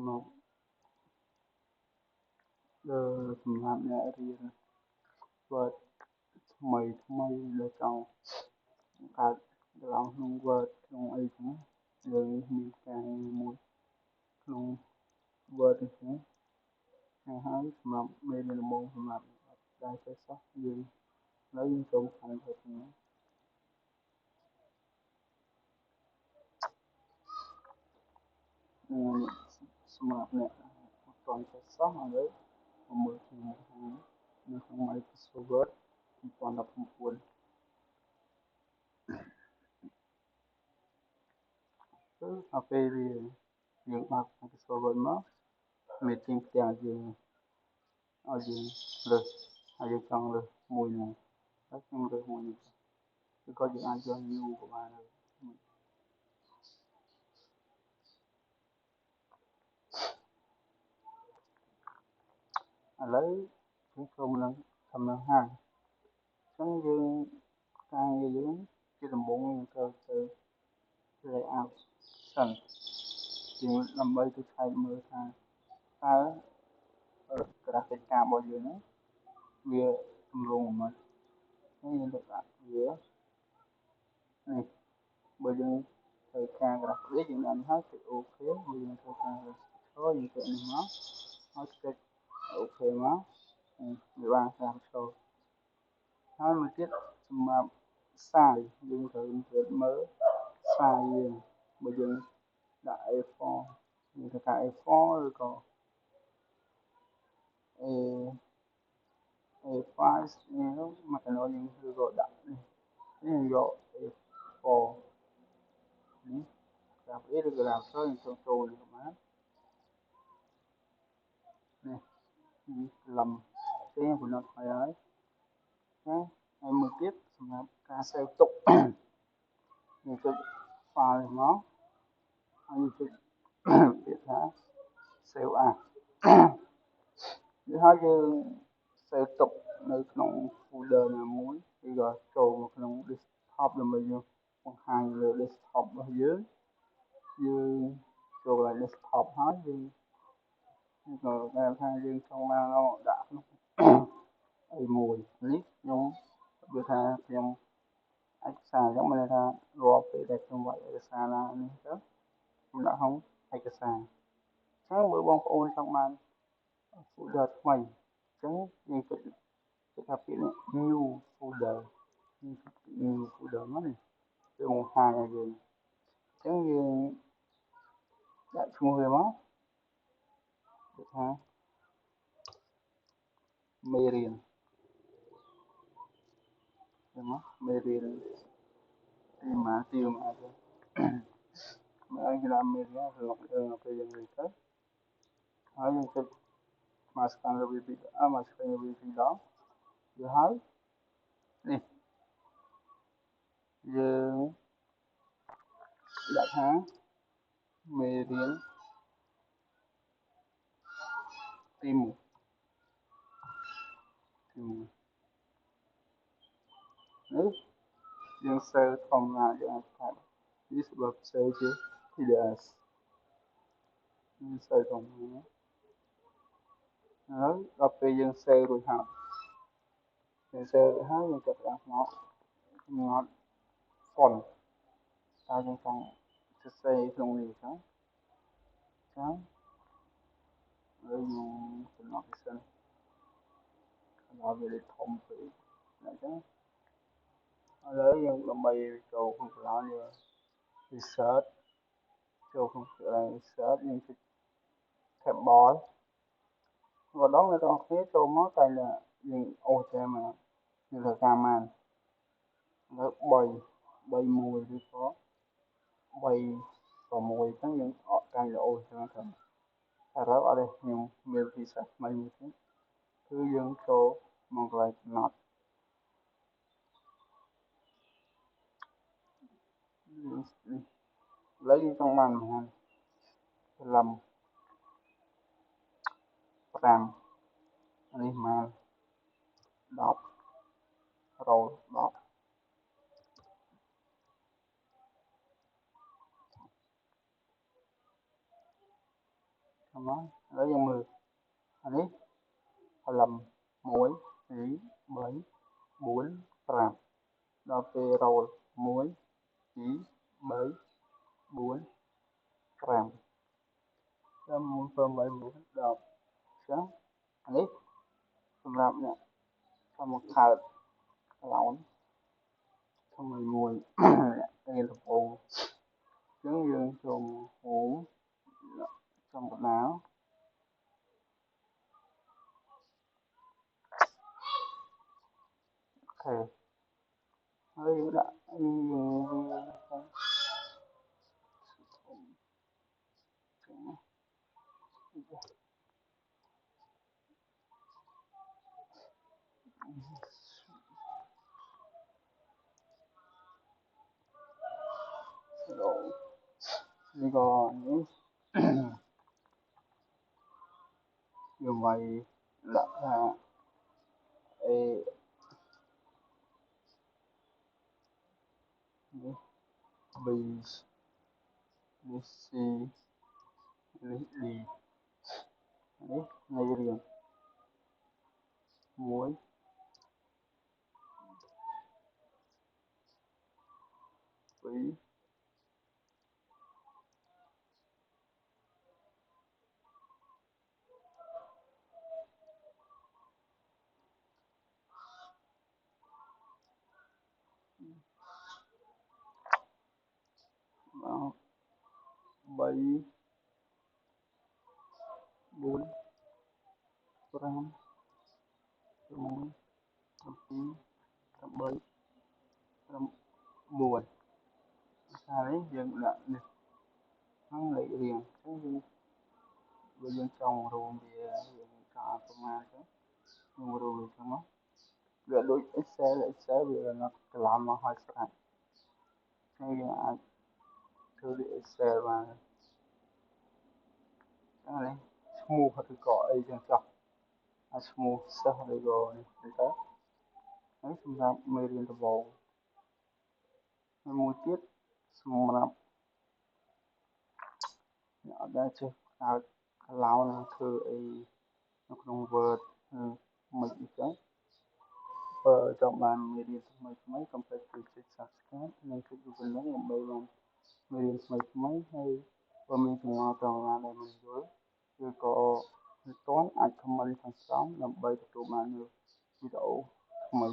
mộtសម្រាប់អ្នករៀន Word ថ្មីដែលចង់កើតឡើងក្នុង Word ក្នុងអីចឹងយើងមានការងារមួយក្នុង Word នេះចឹងហើយសម្រាប់មេរៀនដំបូងសម្រាប់ដែលចេះសោះយើងឥឡូវយើងចូលខាងទៅនេះសម្រាប់អ្នកអត់ទាន់ចេះសោះឥឡូវមកមើលក្នុងនៅក្នុង Microsoft Word 2019គឺដល់ពេលយើងបើក Microsoft Word មកមេទៀងផ្ទាំងយើងឲ្យយើងរើសហើយយើងចង់រើសមួយហ្នឹងហើយខ្ញុំរើសមួយនេះឬក៏យើងអាចយក new ក៏បានដែរឥឡូវយើងចូលនឹងដំណើរហើយអញ្ចឹងយើងការងារយើងជាដំបូងយើងត្រូវទៅ layout សិនយើងដើម្បីទៅឆែកមើលថាតើgraphic card របស់យើងហ្នឹងវាទម្រង់មិនហើយយើងទៅដាក់វានេះបើយើងត្រូវការ graphic យើងដាក់ហើយគឺអូខេបើយើងត្រូវការ texture យើងទៅនេះមកហើយ click អូខេមកវាបាន texture ហើយមួយទៀតសម្រាប់ size យើងត្រូវមើល size យើងបើយើងដាក់ A4 យើងត្រូវការ A4 ឬក៏ A A5 នេះមកកណ្ដោយើងឬក៏ដាក់នេះយើងយក A4 នេះដាក់ A ឬក៏ដាក់ យើងចូលនេះបាននេះលំផ្សេងបំណត់ហើយហើយមួយទៀតសម្រាប់ការសេវទុកយើងចុច file មកហើយចុចពាក្យថា save as វាហើយយើងសេវទុកនៅក្នុង folder ណាមួយឬក៏ចូលមកក្នុង desktop ដើម្បីយើងបង្ហាញលើ desktop របស់យើងចូលឡើង desktop ហើយយើងក៏ដែលថាយើងចង់បានដាក់ក្នុងអីមួយនេះខ្ញុំវាថាខ្ញុំឯកសារអញ្ចឹងមានន័យថារាល់ពេលដែលខ្ញុំវាយឯកសារណានេះទៅខ្ញុំដាក់ក្នុងឯកសារហើយបើបងប្អូនចង់បាន folder ថ្មីអញ្ចឹងយើងចុចថាពាក្យនេះ new folder នេះ new folder មកនេះគឺបង្ហាញឲ្យយើងអញ្ចឹងយើងដាក់ឈ្មោះវាមកគឺថាមេរៀនចឹងមកមេរៀនទីមកទៅមកឲ្យគេដាក់មេរៀនស្រុកពេលយើងរៀនទៅហើយយើងចុចមក scan លើវាពីមក scan វាពីដងវាហើយនេះយើងដាក់ថាមេរៀនទី1នេះយើងសេវធម្មតាយើងអាចថែនេះសម្រាប់សេវជា PDF យើងសេវធម្មតាហើយដល់ពេលយើងសេវរួចហើយយើងសេវហើយយើងចាប់ដាក់មកកំណត់ font តើយើងចង់សរសេរក្នុងនេះចឹងហើយយើងកំណត់វាសិនដល់វាធំពេកអញ្ចឹងឥឡូវយើងដើម្បីចូលក្នុងកន្លែងយើង insert ចូលក្នុងកន្លែង insert យើងចុច tab bar ម្ដងអ្នកនរគ្នាចូលមកតែយើងអូសតែមកយើងត្រូវការបានលើ3 1ឬក៏3 6អញ្ចឹងយើងអត់កាញ់អូសចឹងទៅតែរើអត់ទេខ្ញុំមានពិសេសថ្មីមួយទៀតគឺយើងចូលមកកន្លែងកំណត់នេះឥឡូវយើងចង់បានប៉ុន្មានលំ5នេះមក10រោ10 xong đó lấy dân mười anh ấy họ lầm muối chỉ bảy bốn gram đo về rồi muối chỉ bảy bốn gram cho muối phơm bảy bốn đo sáng anh ấy xong làm nè xong một thợ lỏng xong rồi mùi đây là bồn trứng dương trùng hũ trong bột não ok hơi đã rồi đi còn dùng vậy đặt ra e b b c d đấy này riêng muối quý bảy bốn gram muối chín bảy gram muối đấy dừng lại hắn lại riêng cái bây giờ trong rồi bia trà tomat nhưng rồi trong đó gakដូច Excel វានៅកន្លងមកហើយស្រាប់ហើយយើងអាចធ្វើដូច Excel បានចឹងណាឈ្មោះឬក៏អីចឹងចុះអាចឈ្មោះសិស្សឬក៏នេះទៅហើយសម្រាប់មេរៀនដំបូងហើយមួយទៀតសម្រាប់អ្នកអត់ដែលចេះកើតកន្លងធ្វើអីនៅក្នុង Word មិនអីចឹងចង់បានមេរៀនថ្មីកុំភ្លេចជួយចុច Subscribe និងចុចរូបកណ្ដឹងដើម្បីបានមេរៀនថ្មីហើយបើមានចម្ងល់ត្រង់ណាដែលមិនយល់ឬក៏មិនទាន់អាច comment ខាងក្រោមដើម្បីទទួលបាននូវវីដេអូថ្មី